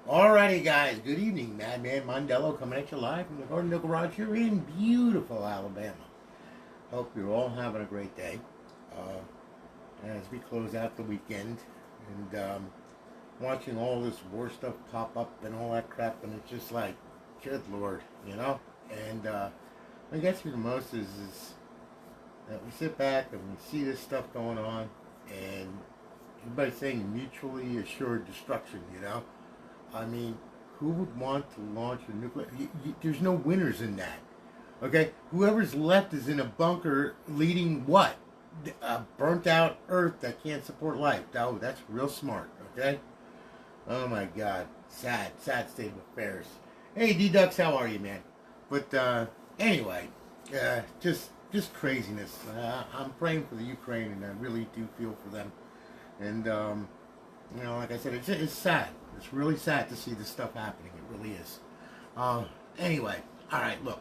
Alrighty, guys. Good evening. Madman Mondello coming at you live from the Garden Garage here in beautiful Alabama. Hope you're all having a great day as we close out the weekend and watching all this war stuff pop up and all that crap, and it's just like, good Lord, you know. And what gets me the most is that we sit back and we see this stuff going on, and everybody's saying mutually assured destruction, you know. I mean, who would want to launch a nuclear... there's no winners in that, okay? Whoever's left is in a bunker leading what? A burnt-out Earth that can't support life. Oh, that's real smart, okay? Oh, my God. Sad state of affairs. Hey, D-Ducks, how are you, man? But, anyway, just craziness. I'm praying for the Ukraine, and I really do feel for them. And, you know, like I said, it's sad. It's really sad to see this stuff happening. It really is. Anyway, all right, look.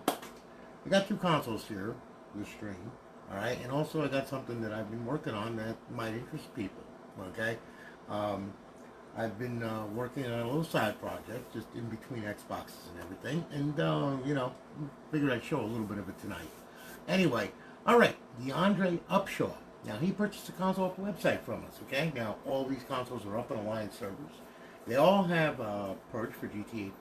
I got two consoles here for the stream, all right? And also I got something that I've been working on that might interest people, okay? I've been working on a little side project just in between Xboxes and everything. And, you know, figured I'd show a little bit of it tonight. Anyway, all right, DeAndre Upshaw. Now, he purchased a console off the website from us, okay? Now, all these consoles are up on Alliance servers. They all have Purge for GTA 5.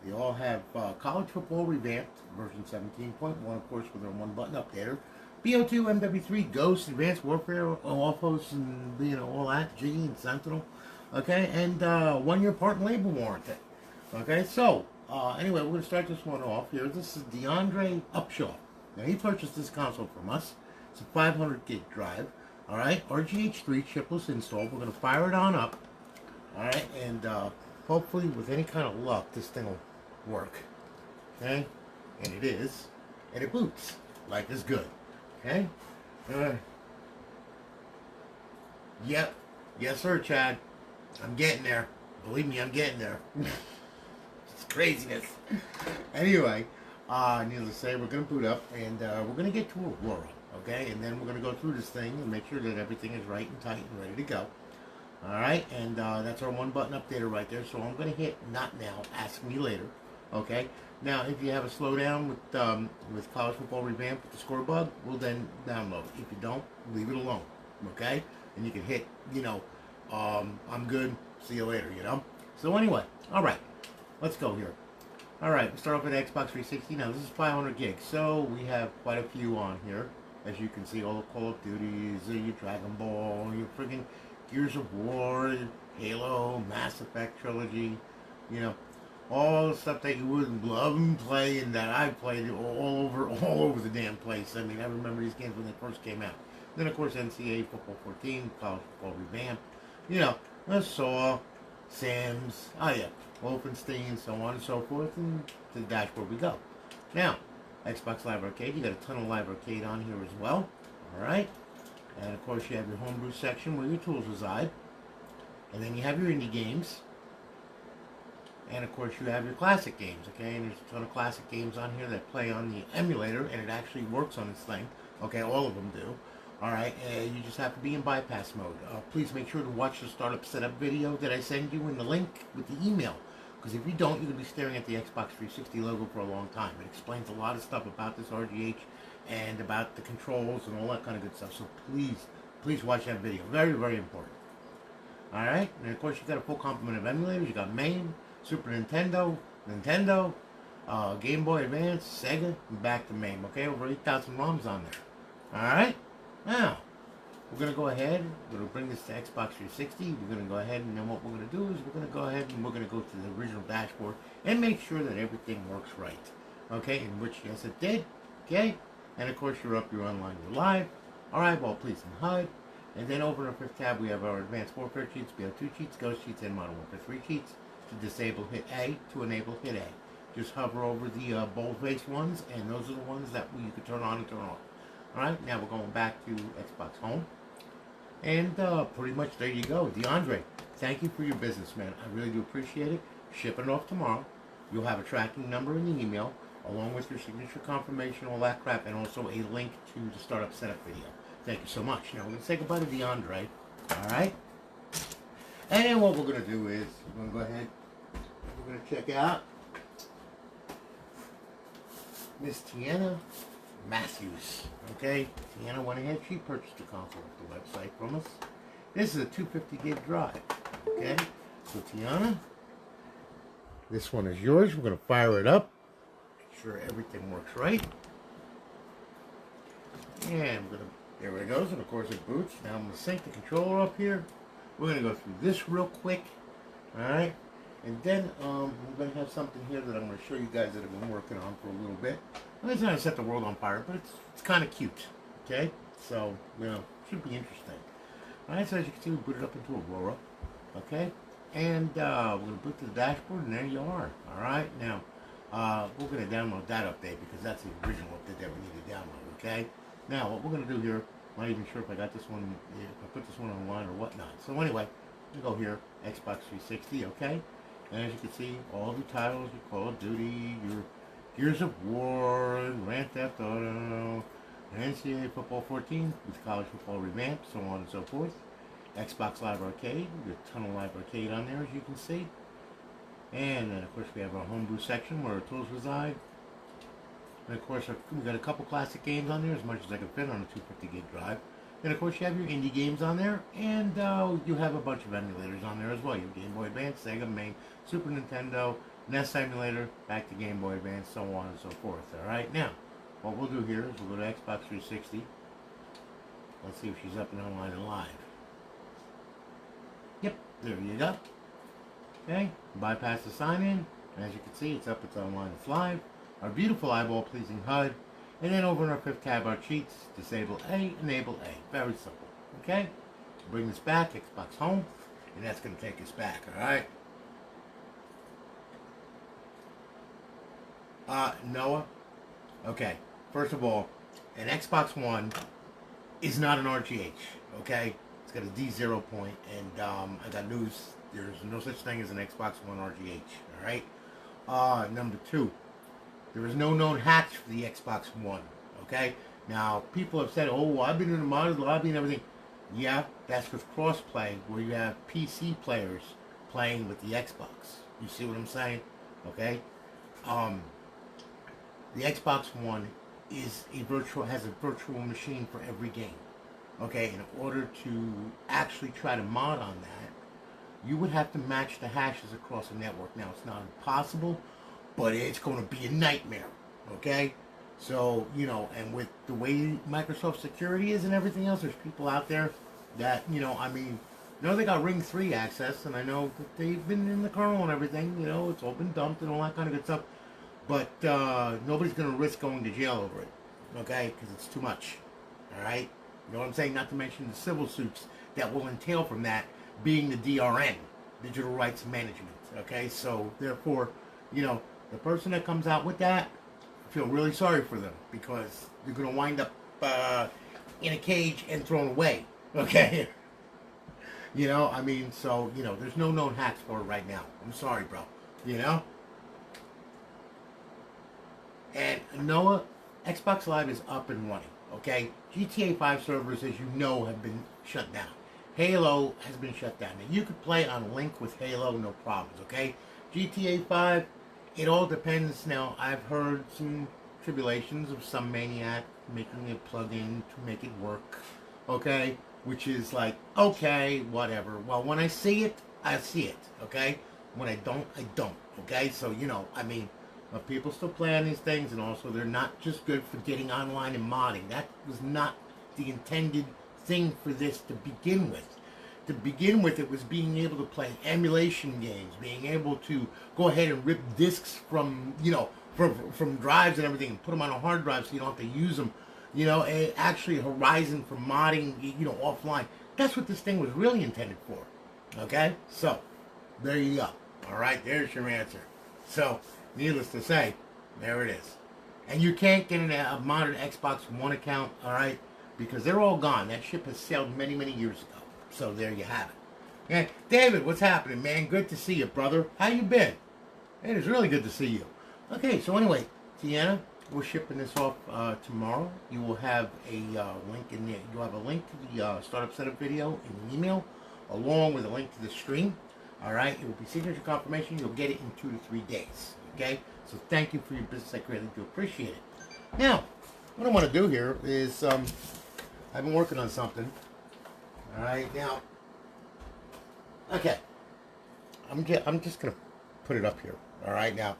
They all have College Football Revamped, version 17.1, of course, with their one-button updater. BO2, MW3, Ghost, Advanced Warfare, Offhost, and, you know, all that, Jiggy and Sentinel, okay? And 1-year part and label warranty, okay? So, anyway, we're going to start this one off here. This is DeAndre Upshaw. Now, he purchased this console from us. It's a 500 gig drive, all right? RGH3 chipless install. We're going to fire it on up, all right? And hopefully, with any kind of luck, this thing will work, okay? And it is. And it boots. Life is good, okay? Yep. Yes, sir, Chad. I'm getting there. Believe me, I'm getting there. It's craziness. Anyway, needless to say, we're going to boot up, and we're going to get to Aurora. Okay, and then we're going to go through this thing and make sure that everything is right and tight and ready to go. Alright, and that's our one-button updater right there. So I'm going to hit Not Now, Ask Me Later. Okay, now if you have a slowdown with College Football Revamped with the score bug, we'll then download. If you don't, leave it alone. Okay, and you can hit, you know, I'm good, see you later, you know. So anyway, alright, let's go here. Alright, we start off with Xbox 360. Now, this is 500 gigs, so we have quite a few on here. As you can see, all the Call of Duties, your Dragon Ball, your friggin' Gears of War, Halo, Mass Effect trilogy, you know, all the stuff that you would love and play, and that I've played all over the damn place. I mean, I remember these games when they first came out. Then, of course, NCAA Football 14, College Football Revamped, you know, Saw, Sims, oh yeah, Wolfenstein, so on and so forth, and to the dashboard we go. Now, Xbox Live Arcade, you got a ton of Live Arcade on here as well, alright? And of course you have your homebrew section where your tools reside. And then you have your indie games. And of course you have your classic games, okay? And there's a ton of classic games on here that play on the emulator, and it actually works on this thing. Okay, all of them do. Alright, you just have to be in bypass mode. Please make sure to watch the startup setup video that I send you in the link with the email. Because if you don't, you're going to be staring at the Xbox 360 logo for a long time. It explains a lot of stuff about this RGH and about the controls and all that kind of good stuff. So please watch that video. Very, very important. Alright? And of course, you've got a full complement of emulators. You got MAME, Super Nintendo, Game Boy Advance, Sega, and back to MAME. Okay? Over 8,000 ROMs on there. Alright? Now, we're going to go ahead, we're going to bring this to Xbox 360, we're going to go ahead, and then what we're going to do is we're going to go ahead and we're going to go to the original dashboard and make sure that everything works right. Okay, in which, yes it did, okay, and of course you're up, you're online, you're live, alright, well please and HUD, and then over in the fifth tab we have our Advanced Warfare cheats, BO2 cheats, Ghost cheats, and Modern Warfare 3 cheats. To disable, hit A, to enable, hit A. Just hover over the bold-faced ones, and those are the ones that you can turn on and turn off. Alright, now we're going back to Xbox Home. And pretty much there you go. DeAndre, thank you for your business, man. I really do appreciate it. Shipping it off tomorrow. You'll have a tracking number in the email, along with your signature confirmation, all that crap, and also a link to the startup setup video. Thank you so much. Now we're going to say goodbye to DeAndre. Alright? And what we're going to do is, we're going to go ahead we're going to check out Miss Tiana Matthews. Okay, Tiana went ahead. She purchased the console off the website from us. This is a 250 gig drive. Okay, so Tiana, this one is yours. We're going to fire it up. Make sure everything works right. And we're going to, there it goes. And of course it boots. Now I'm going to sync the controller up here. We're going to go through this real quick. Alright. And then we're going to have something here that I'm going to show you guys that I've been working on for a little bit. Well, it's not going to set the world on fire, but it's kind of cute. Okay? So, you know, should be interesting. Alright, so as you can see, we booted up into Aurora. Okay? And we're going to boot to the dashboard, and there you are. Alright? Now, we're going to download that update because that's the original update that we need to download. Okay? Now, what we're going to do here, I'm not even sure if I got this one, if I put this one online or whatnot. So anyway, we go here, Xbox 360, okay? And as you can see, all the titles, your Call of Duty, your Gears of War, Grand Theft Auto, NCAA Football 14 with College Football Revamped, so on and so forth. Xbox Live Arcade, we got a ton of Live Arcade on there, as you can see. And then, of course, we have our homebrew section where our tools reside. And of course, we got a couple classic games on there, as much as I can fit on a 250 gig drive. And of course, you have your indie games on there, and you have a bunch of emulators on there as well. You have Game Boy Advance, Sega Main, Super Nintendo, NES emulator, back to Game Boy Advance, so on and so forth. All right, now what we'll do here is we'll go to Xbox 360. Let's see if she's up and online and live. Yep, there you go. Okay, bypass the sign-in. As you can see, it's up, it's online, it's live. Our beautiful eyeball-pleasing HUD. And then over in our fifth tab, our cheats, disable A, enable A. Very simple. Okay? Bring this back, Xbox Home, and that's going to take us back, alright? Noah? Okay. First of all, an Xbox One is not an RGH, okay? It's got a D0 point, and I got news. There's no such thing as an Xbox One RGH, alright? Number two. There is no known hacks for the Xbox One, okay? Now, people have said, oh, I've been in the modded lobby and everything. Yeah, that's with cross-play, where you have PC players playing with the Xbox. You see what I'm saying? Okay? The Xbox One is has a virtual machine for every game. Okay, in order to actually try to mod on that, you would have to match the hashes across the network. Now, it's not impossible, but it's going to be a nightmare, okay? So, you know, and with the way Microsoft security is and everything else, there's people out there that, you know, I mean, I know they got Ring 3 access, and I know that they've been in the kernel and everything, you know, it's all been dumped and all that kind of good stuff, but nobody's going to risk going to jail over it, okay? Because it's too much, all right? You know what I'm saying? Not to mention the civil suits that will entail from that being the DRM, Digital Rights Management, okay? So, therefore, you know, the person that comes out with that, I feel really sorry for them because they're going to wind up in a cage and thrown away. Okay? You know, I mean, so, you know, there's no known hacks for it right now. I'm sorry, bro. You know? And Noah, Xbox Live is up and running. Okay? GTA 5 servers, as you know, have been shut down. Halo has been shut down. Now, you could play on Link with Halo, no problems. Okay? GTA 5... it all depends. Now, I've heard some tribulations of some maniac making a plug-in to make it work, okay? Which is like, okay, whatever. Well, when I see it, I see it, okay? When I don't, I don't, okay? So, you know, I mean, people still play on these things, and also they're not just good for getting online and modding. That was not the intended thing for this to begin with. To begin with, it was being able to play emulation games, being able to go ahead and rip discs from, you know, from drives and everything, and put them on a hard drive so you don't have to use them. You know, actually Horizon for modding, you know, offline. That's what this thing was really intended for. Okay? So, there you go. All right, there's your answer. So, needless to say, there it is. And you can't get a modded Xbox One account, all right, because they're all gone. That ship has sailed many, many years ago. So there you have it. Okay, David, what's happening, man? Good to see you, brother. How you been? It is really good to see you. Okay, so anyway, Tiana, we're shipping this off tomorrow. You will have a link in there. You'll have a link to the startup setup video in the email, along with a link to the stream. All right, it will be signature confirmation. You'll get it in 2 to 3 days. Okay, so thank you for your business. I greatly do appreciate it. Now, what I want to do here is I've been working on something. All right, now, okay, I'm just gonna put it up here. All right, now,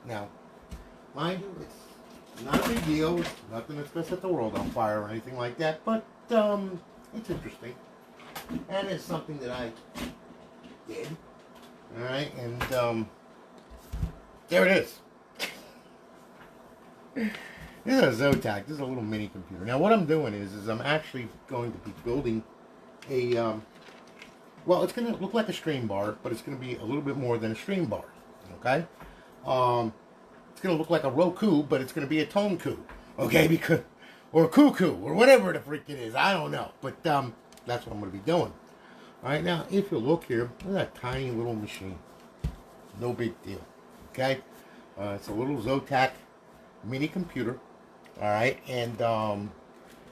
mind you, it's not a big deal. It's nothing that's gonna set the world on fire or anything like that. But it's interesting, and it's something that I did. All right, and there it is. This is a Zotac. This is a little mini computer. Now, what I'm doing is I'm actually going to be building a, well, it's going to look like a stream bar, but it's going to be a little bit more than a stream bar, okay? It's going to look like a Roku, but it's going to be a tone coup, okay? Because, or a cuckoo, or whatever the freak it is. I don't know, but that's what I'm going to be doing. All right, now, if you look here, look at that tiny little machine. No big deal, okay? It's a little Zotac mini computer. All right, and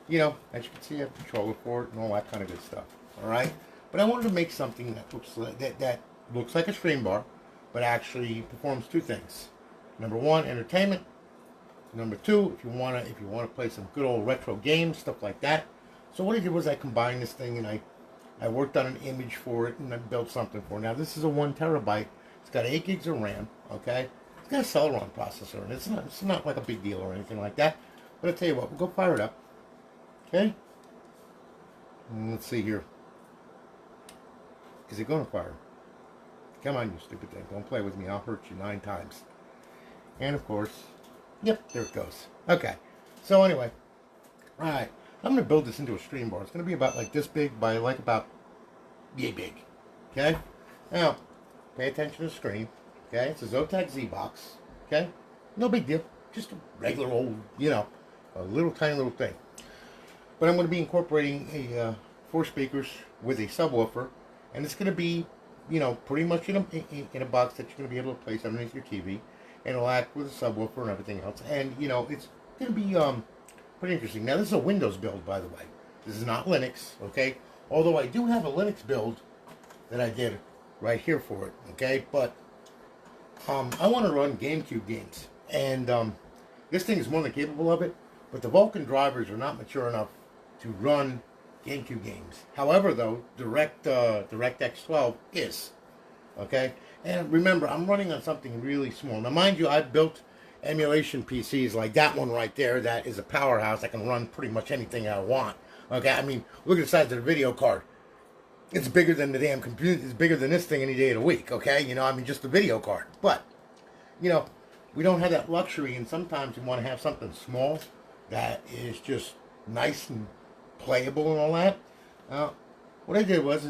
you know, as you can see, I have a controller for it and all that kind of good stuff. All right, but I wanted to make something that looks like that looks like a stream bar, but actually performs two things. Number one, entertainment. Number two, if you wanna play some good old retro games, stuff like that. So what I did was I combined this thing and I worked on an image for it and I built something for it. Now this is a 1 terabyte. It's got 8 gigs of RAM. Okay, it's got a Celeron processor, and it's not like a big deal or anything like that. But I'll tell you what, we'll go fire it up. Okay? And let's see here. Is it going to fire? Come on, you stupid thing. Don't play with me. I'll hurt you 9 times. And of course, yep, there it goes. Okay. So anyway, alright. I'm going to build this into a stream bar. It's going to be about like this big by like about yay big. Okay? Now, pay attention to the screen. Okay? It's a Zotac Z-Box. Okay? No big deal. Just a regular old, you know, a little tiny little thing. But I'm going to be incorporating a 4 speakers with a subwoofer, and it's going to be, you know, pretty much in a box that you're going to be able to place underneath your TV, and it'll act with a subwoofer and everything else. And you know, it's going to be pretty interesting. Now, this is a Windows build, by the way. This is not Linux, okay? Although I do have a Linux build that I did right here for it, okay? But I want to run GameCube games, and this thing is more than capable of it. But the Vulkan drivers are not mature enough to run GameCube games. However, though, DirectX 12 is. Okay? And remember, I'm running on something really small. Now, mind you, I've built emulation PCs like that one right there. That is a powerhouse. I can run pretty much anything I want. Okay? I mean, look at the size of the video card. It's bigger than the damn computer. It's bigger than this thing any day of the week. Okay? You know, I mean, just the video card. But, you know, we don't have that luxury, and sometimes you want to have something small that is just nice and playable and all that. What I did was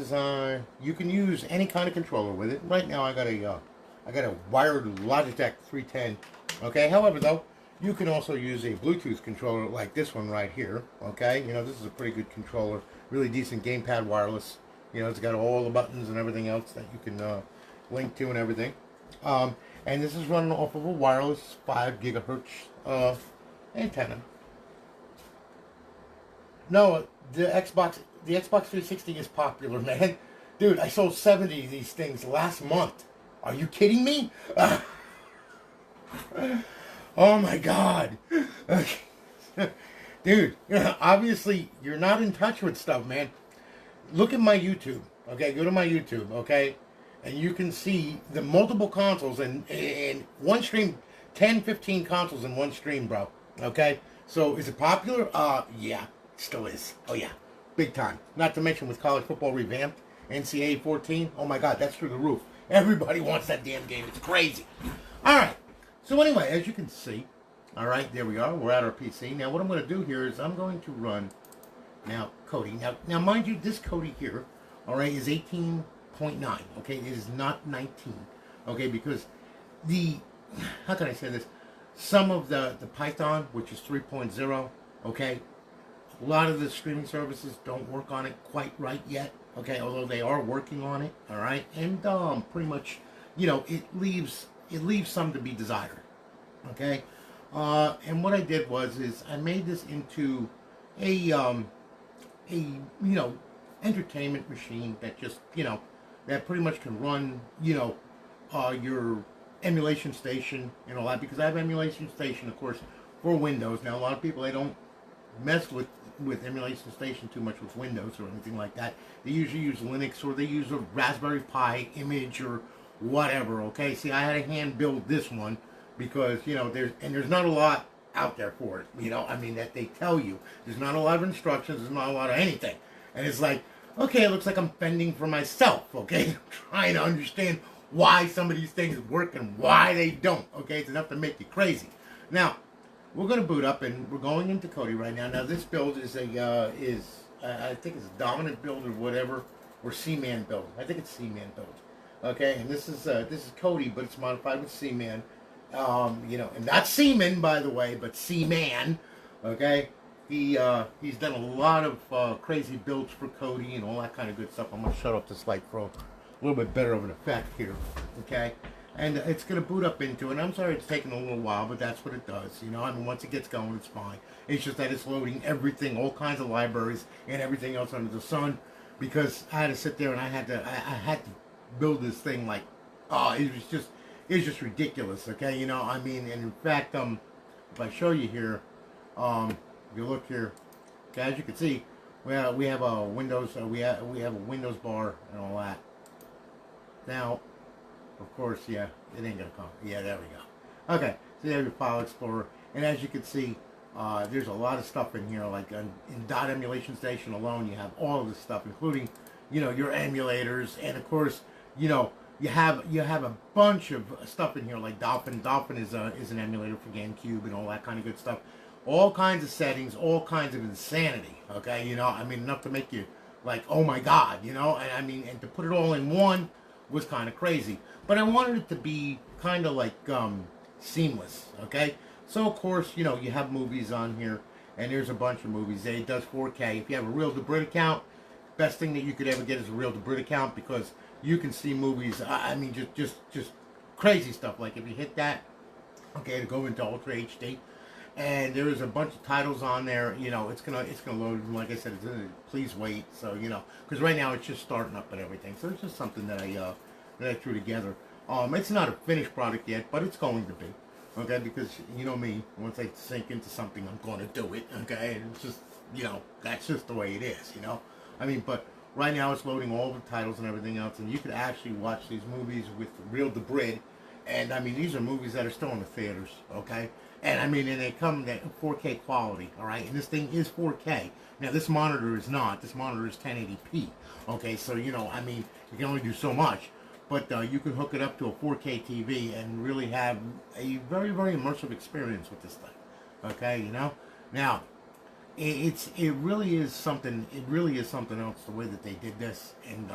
you can use any kind of controller with it. Right now I got a wired Logitech 310. Okay. However, though, you can also use a Bluetooth controller like this one right here. Okay. You know, this is a pretty good controller, really decent gamepad wireless. You know, it's got all the buttons and everything else that you can link to and everything. And this is running off of a wireless 5 gigahertz antenna. No, the Xbox 360 is popular, man. Dude, I sold 70 of these things last month. Are you kidding me? Oh my God. Dude, obviously you're not in touch with stuff, man. Look at my YouTube, okay? Go to my YouTube, okay? And you can see the multiple consoles in one stream, 10, 15 consoles in one stream, bro. Okay? So, is it popular? Yeah. Still is. Oh yeah, big time. Not to mention with college football revamped, NCAA 14. Oh my God, that's through the roof. Everybody wants that damn game. It's crazy. All right. So anyway, as you can see, all right, there we are. We're at our PC. Now what I'm going to do here is I'm going to run now Kodi. Now mind you, this Kodi here, all right, is 18.9. Okay, it is not 19. Okay, because how can I say this? Some of the Python, which is 3.0, okay. A lot of the streaming services don't work on it quite right yet, okay, although they are working on it, all right, and pretty much, you know, it leaves some to be desired, okay, and what I did was I made this into a you know, entertainment machine that just, you know, that pretty much can run, your emulation station and all that, because I have emulation station, of course, for Windows. Now, a lot of people, they don't mess with emulation station too much with Windows or anything like that. They usually use Linux, or they use a Raspberry Pi image or whatever. Okay, see, I had to hand build this one because there's not a lot out there for it. I mean, that they tell you. There's not a lot of instructions. There's not a lot of anything, and it's like, okay, it looks like I'm fending for myself. Okay, I'm trying to understand why some of these things work and why they don't. Okay, it's enough to make you crazy. Now, we're going to boot up, and we're going into Kodi right now. Now, this build is I think it's a dominant build or whatever, or C-Man build. I think it's C-Man build. Okay, and this is Kodi, but it's modified with C-Man. And not Seaman, by the way, but C-Man. Okay, he's done a lot of crazy builds for Kodi and all that kind of good stuff. I'm going to shut off this light for a little bit better of an effect here. Okay. And it's going to boot up into it. And I'm sorry it's taking a little while, but that's what it does. I mean, once it gets going, it's fine. It's just that it's loading everything, all kinds of libraries and everything else under the sun, because I had to sit there and I had to build this thing like, it was just ridiculous. Okay, I mean, and in fact, if I show you here, if you look here, okay, as you can see, well, we have a Windows, we have a Windows bar and all that. Now, of course, yeah, it ain't gonna come. Yeah, there we go. Okay, so you have your File Explorer, and as you can see, there's a lot of stuff in here. Like in Dot Emulation Station alone, you have all of this stuff, including, your emulators, and of course, you have a bunch of stuff in here, like Dolphin. Dolphin is an emulator for GameCube and all that kind of good stuff. All kinds of settings, all kinds of insanity. Okay, I mean, enough to make you like, oh my God, and I mean, and to put it all in one was kind of crazy. But I wanted it to be kind of like seamless, okay? So, of course, you have movies on here, and there's a bunch of movies. It does 4K. If you have a Real Debrid account, best thing that you could ever get is a Real Debrid account, because you can see movies, I mean, just crazy stuff. Like if you hit that, okay, to go into Ultra HD, and there is a bunch of titles on there. It's gonna load. And like I said, please wait. So because right now it's just starting up and everything. So it's just something that I threw together. It's not a finished product yet, but it's going to be. Okay, because me, once I sink into something, I'm going to do it. Okay, and it's just that's just the way it is. I mean, but right now it's loading all the titles and everything else, and you could actually watch these movies with Real Debrid. And I mean, these are movies that are still in the theaters. Okay. And I mean, and they come at 4K quality, all right? And this thing is 4K. Now, this monitor is not. This monitor is 1080p, okay? So, I mean, you can only do so much. But you can hook it up to a 4K TV and really have a very, very immersive experience with this thing, okay? Now, it really is something. It really is something else the way that they did this. And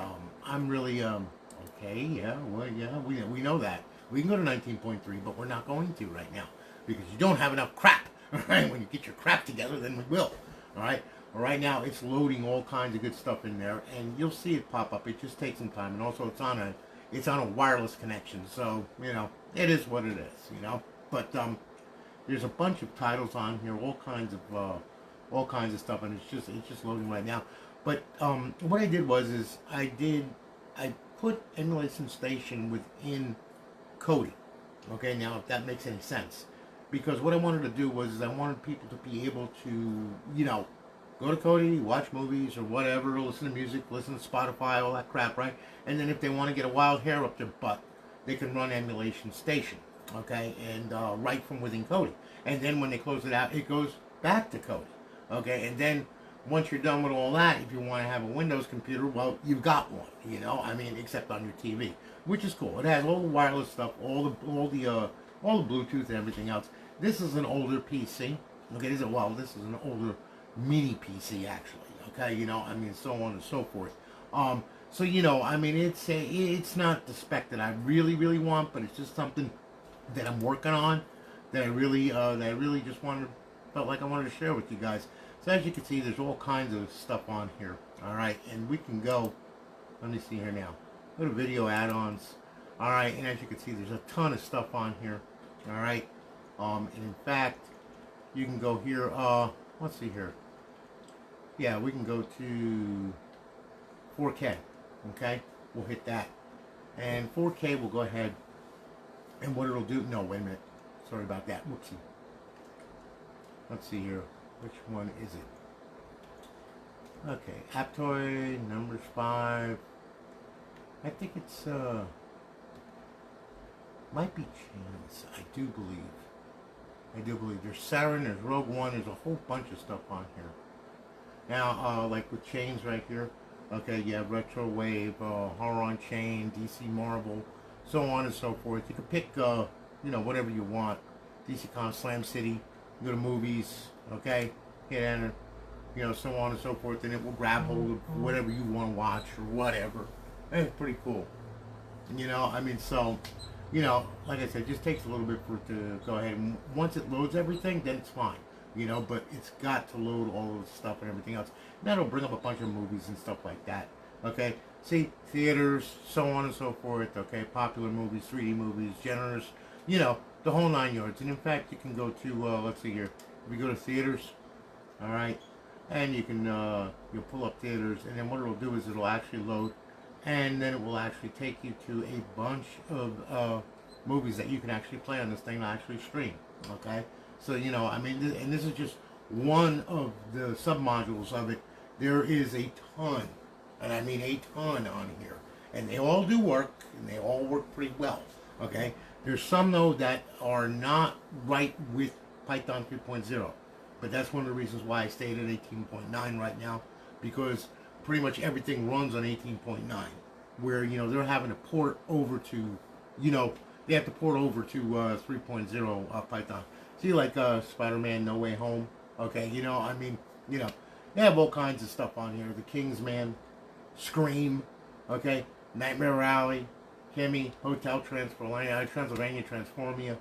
I'm really okay. Yeah, well, yeah, we know that. We can go to 19.3, but we're not going to right now, because you don't have enough crap. All right, when you get your crap together, then we will. All right. Well, right now it's loading all kinds of good stuff in there, and you'll see it pop up. It just takes some time, and also it's on a wireless connection, so it is what it is. But there's a bunch of titles on here, all kinds of stuff, and it's just loading right now. But what I did was I put Emulation Station within Kodi. Okay, now if that makes any sense, because what I wanted to do was I wanted people to be able to go to Kodi, watch movies or whatever, listen to music, listen to Spotify, all that crap, right? And then if they want to get a wild hair up their butt, they can run Emulation Station, okay, and right from within Kodi. And then when they close it out, it goes back to Kodi, okay. And then once you're done with all that, if you want to have a Windows computer, well, you've got one, I mean, except on your TV, which is cool. It has all the wireless stuff, all the Bluetooth and everything else. This is an older PC. Okay, this is an older mini PC actually. Okay, I mean, so on and so forth. So I mean, it's not the spec that I really want, but it's just something that I'm working on that I really just felt like I wanted to share with you guys. So as you can see, there's all kinds of stuff on here. All right, and we can go. Let me see here now. Go to video add-ons. All right, and as you can see, there's a ton of stuff on here. All right, and in fact, you can go here. Let's see here. Yeah, we can go to 4K. Okay, we'll hit that. And 4K, we'll go ahead. And what it'll do, no, wait a minute. Sorry about that. Whoopsie. Let's see here. Which one is it? Okay, Aptoid, numbers 5. I think it's, might be Chains, I do believe. There's Siren, there's Rogue One, there's a whole bunch of stuff on here. Now, like with Chains right here, okay, you have Retro Wave, Horror on Chain, DC Marvel, so on and so forth. You can pick, you know, whatever you want. DC Con, Slam City, go to movies, okay, hit enter, you know, so on and so forth, and it will grab hold of whatever you want to watch or whatever. It's pretty cool. You know, I mean, so, you know, like I said, it just takes a little bit for it to go ahead. And once it loads everything, then it's fine. You know, but it's got to load all of the stuff and everything else. And that'll bring up a bunch of movies and stuff like that. Okay? See, theaters, so on and so forth. Okay? Popular movies, 3D movies, genres, you know, the whole 9 yards. And in fact, you can go to, let's see here. If you go to theaters, all right, and you can, you'll pull up theaters, and then what it'll do is it'll actually load, and then it will actually take you to a bunch of movies that you can actually play on this thing and actually stream. Okay? So, you know, I mean, and this is just one of the sub-modules of it. There is a ton, and I mean a ton on here. And they all do work, and they all work pretty well, okay? There's some, though, that are not right with Python 3.0. But that's one of the reasons why I stayed at 18.9 right now, because pretty much everything runs on 18.9. Where, you know, they're having to port over to, you know, they have to port over to 3.0 Python. See, like Spider-Man No Way Home, okay, you know, I mean, you know, they have all kinds of stuff on here. The Kingsman, Scream, okay, Nightmare Alley, Kimmy, Hotel Transylvania, Transformia,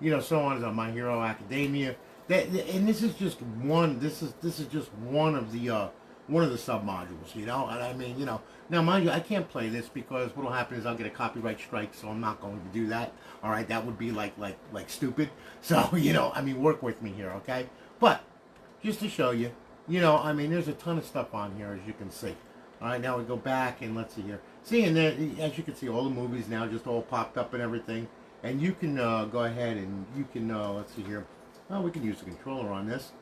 you know, so on as My Hero Academia. And this is just one. This is just one of the sub modules, you know. And I mean, you know, now mind you, I can't play this because what'll happen is I'll get a copyright strike, so I'm not going to do that. All right, that would be like stupid. So, you know, I mean, work with me here, okay? But just to show you, you know, I mean, there's a ton of stuff on here, as you can see. All right, now we go back and let's see here. See, and there, as you can see, all the movies now just all popped up and everything. And you can go ahead and you can, let's see here. Well, we can use the controller on this.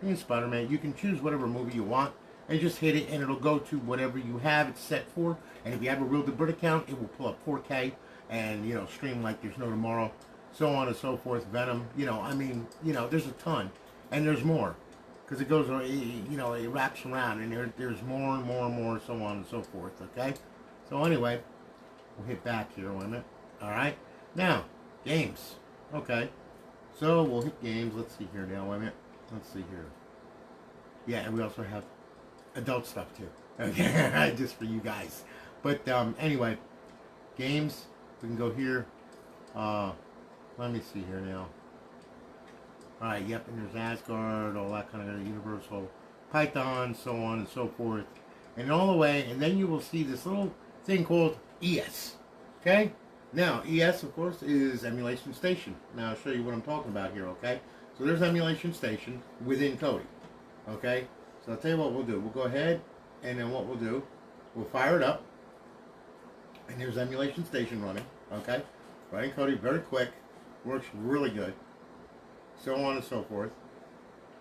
In Spider-Man, you can choose whatever movie you want and just hit it, and it'll go to whatever you have it set for. And if you have a real Bird account, it will pull up 4K and, you know, stream like there's no tomorrow, so on and so forth. Venom, you know, I mean, you know, there's a ton, and there's more, because it goes, you know, it wraps around, and there's more and more and more, so on and so forth. Okay, so anyway, we'll hit back here. Wait a minute. All right, now games. Okay, so we'll hit games. Let's see here now. Wait a minute. Let's see here. Yeah, and we also have adult stuff too. Okay, just for you guys. But anyway, games. We can go here. Let me see here now. All right. Yep. And there's Asgard, all that kind of Universal, Python, so on and so forth, and all the way. And then you will see this little thing called ES. Okay. Now, ES, of course, is Emulation Station. Now, I'll show you what I'm talking about here. Okay. So there's Emulation Station within Kodi. Okay. So I'll tell you what we'll do. We'll go ahead, and then what we'll do, we'll fire it up, and there's Emulation Station running. Okay. Running Kodi very quick. Works really good. So on and so forth.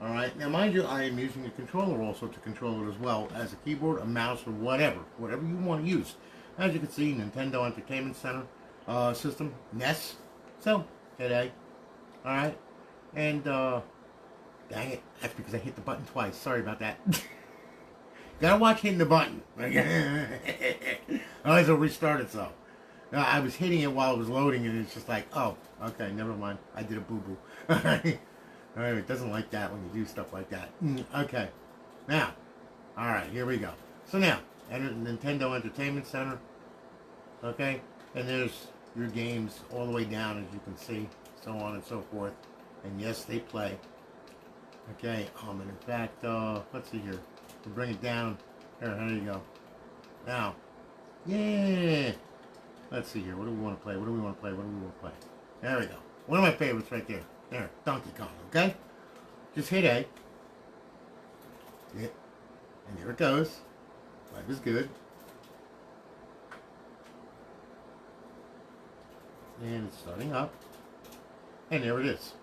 All right. Now, mind you, I am using a controller also to control it as well as a keyboard, a mouse, or whatever you want to use. As you can see, Nintendo Entertainment Center system, NES. So, today. All right. And, dang it. That's because I hit the button twice. Sorry about that. Gotta watch hitting the button. Otherwise, it'll restart itself. I was hitting it while it was loading, and it's just like, oh, okay, never mind. I did a boo-boo. All right. It doesn't like that when you do stuff like that. Okay. Now, all right, here we go. So now, enter Nintendo Entertainment Center. Okay. And there's your games all the way down, as you can see, so on and so forth. And yes, they play. Okay. And in fact, let's see here. To bring it down. There you go. Now, yeah. Let's see here. What do we want to play? What do we want to play? What do we want to play? There we go. One of my favorites right there. There. Donkey Kong. Okay? Just hit A. Yeah. And there it goes. Life is good. And it's starting up. And there it is.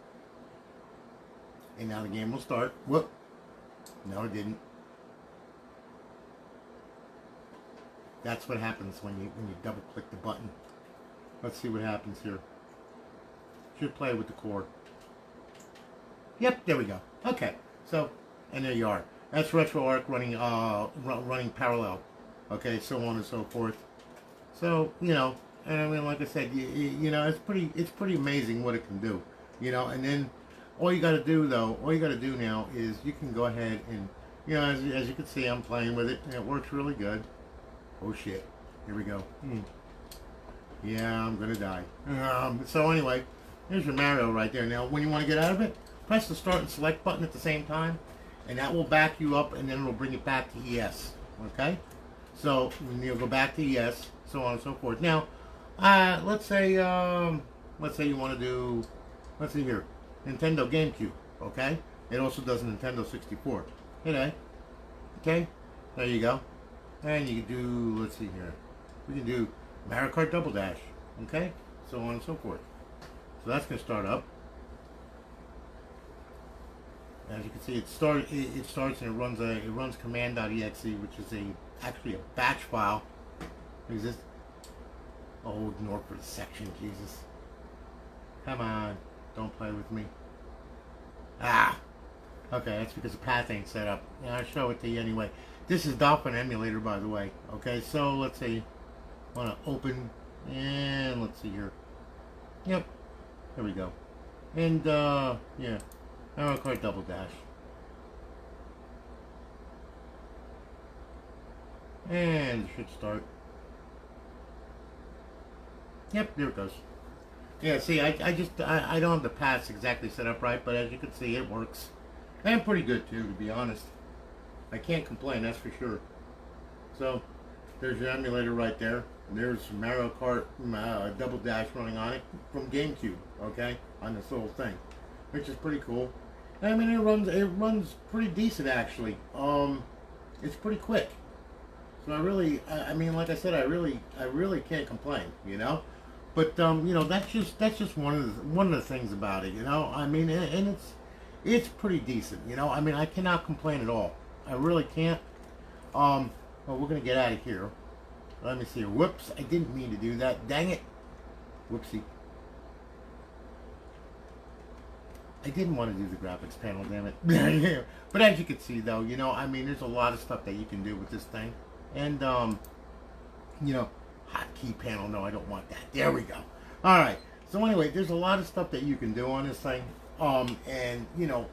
And now the game will start. Whoop. No, it didn't. That's what happens when you double click the button. Let's see what happens here. Should play with the cord. Yep, there we go. Okay, so, and there you are. That's RetroArch running running parallel. Okay, so on and so forth. So, you know, and I mean, like I said, you know, it's pretty amazing what it can do. You know, and then all you got to do now is you can go ahead and, you know, as you can see, I'm playing with it, and it works really good. Oh shit! Here we go. Yeah, I'm gonna die. So anyway, there's your Mario right there. Now, when you want to get out of it, press the start and select button at the same time, and that will back you up, and then it'll bring it back to ES. Okay? So you'll go back to ES, so on and so forth. Now, let's say you want to do, let's see here, Nintendo GameCube. Okay? It also does a Nintendo 64. Okay? There you go. And you can do, let's see here, we can do Mario Kart Double Dash, okay? So on and so forth. So that's going to start up. As you can see, it starts and it runs command.exe, which is actually a batch file. Is this? Oh, ignore for the section, Jesus. Come on, don't play with me. Ah! Okay, that's because the path ain't set up. Yeah, I'll show it to you anyway. This is Dolphin Emulator, by the way. Okay, so let's see. I want to open, and let's see here. Yep, there we go. And, yeah, Mario Kart Double Dash. And it should start. Yep, there it goes. Yeah, see, I don't have the paths exactly set up right, but as you can see, it works. And pretty good, too, to be honest. I can't complain, that's for sure. So, there's your emulator right there. And there's Mario Kart Double Dash running on it from GameCube, okay? On this little thing, which is pretty cool. And, I mean, it runs pretty decent, actually. It's pretty quick. So I mean, like I said, I really can't complain, you know? But, you know, that's just one of the things about it, you know? I mean, and it's pretty decent, you know? I mean, I cannot complain at all. I really can't. Well, we're going to get out of here. Let me see. Whoops, I didn't mean to do that. Dang it. Whoopsie. I didn't want to do the graphics panel, damn it. But as you can see, though, you know, I mean, there's a lot of stuff that you can do with this thing. And, you know, hotkey panel. No, I don't want that. There we go. All right. So anyway, there's a lot of stuff that you can do on this thing. And, you know,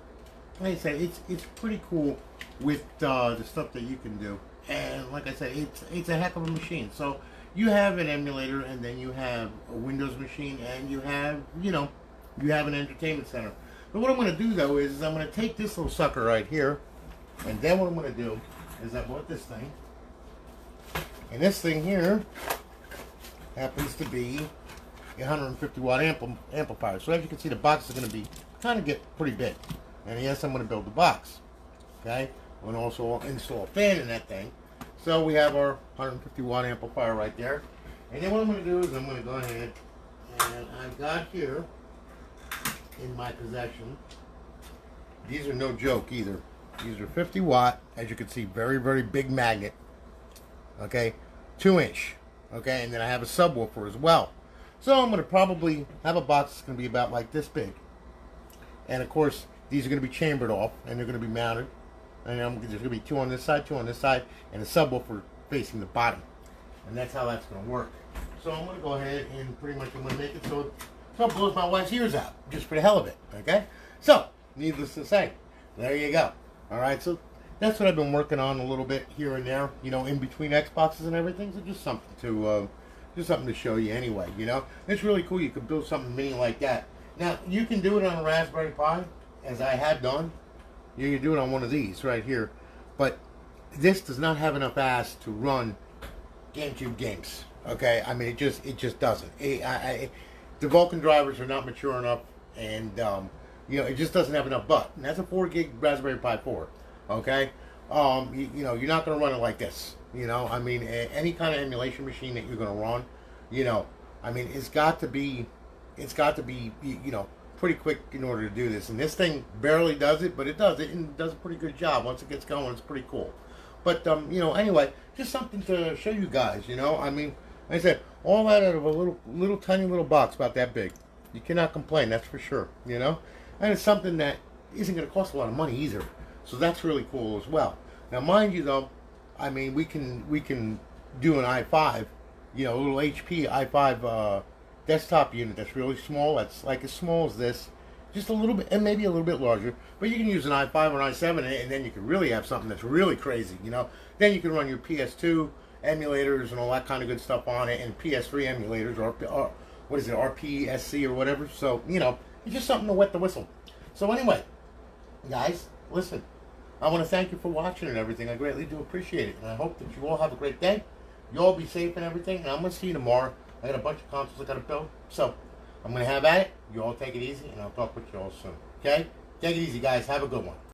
like I said, it's pretty cool with the stuff that you can do, and like I said, it's a heck of a machine. So you have an emulator, and then you have a Windows machine, and you have, you know, you have an entertainment center. But what I'm going to do though is I'm going to take this little sucker right here, and then what I'm going to do is I bought this thing, and this thing here happens to be a 150 watt amplifier. So as you can see, the box is going to be get pretty big. And yes, I'm going to build the box. Okay? I'm going to also install a fan in that thing. So we have our 150 watt amplifier right there. And then what I'm going to do is I'm going to go ahead, and I've got here in my possession, these are no joke either. These are 50 watt, as you can see, very, very big magnet. Okay? 2-inch. Okay? And then I have a subwoofer as well. So I'm going to probably have a box that's going to be about like this big. And of course, these are going to be chambered off, and they're going to be mounted. And there's going to be two on this side, and a subwoofer facing the bottom. And that's how that's going to work. So I'm going to go ahead and pretty much I'm going to make it so it blows my wife's ears out, just for the hell of it. Okay? So, needless to say, there you go. All right, so that's what I've been working on a little bit here and there, you know, in between Xboxes and everything. So just something to show you anyway, you know. It's really cool. You can build something mini like that. Now, you can do it on a Raspberry Pi, as I had done. You can do it on one of these right here. But this does not have enough ass to run GameCube games. Okay? I mean, it just doesn't. The Vulkan drivers are not mature enough, and, you know, it just doesn't have enough butt. And that's a 4 gig Raspberry Pi 4. Okay? You know, you're not going to run it like this. You know, I mean, any kind of emulation machine that you're going to run, you know, I mean, it's got to be, you know, pretty quick in order to do this. And this thing barely does it, but it does it, and it does a pretty good job. Once it gets going, it's pretty cool. But, you know, anyway, just something to show you guys, you know. I mean, like I said, all that out of a little tiny little box about that big. You cannot complain, that's for sure, you know. And it's something that isn't going to cost a lot of money either. So that's really cool as well. Now, mind you, though, I mean, we can do an i5, you know, a little HP i5 desktop unit that's really small. That's like as small as this, just a little bit, and maybe a little bit larger. But you can use an i5 or an i7, and then you can really have something that's really crazy, you know. Then you can run your PS2 emulators and all that kind of good stuff on it, and PS3 emulators, or what is it, RPSC or whatever. So, you know, it's just something to wet the whistle. So anyway, guys, listen, I want to thank you for watching and everything. I greatly do appreciate it, and I hope that you all have a great day. You all be safe and everything, and I'm going to see you tomorrow. I got a bunch of consoles I got to build, so I'm going to have at it. You all take it easy, and I'll talk with you all soon. Okay? Take it easy, guys. Have a good one.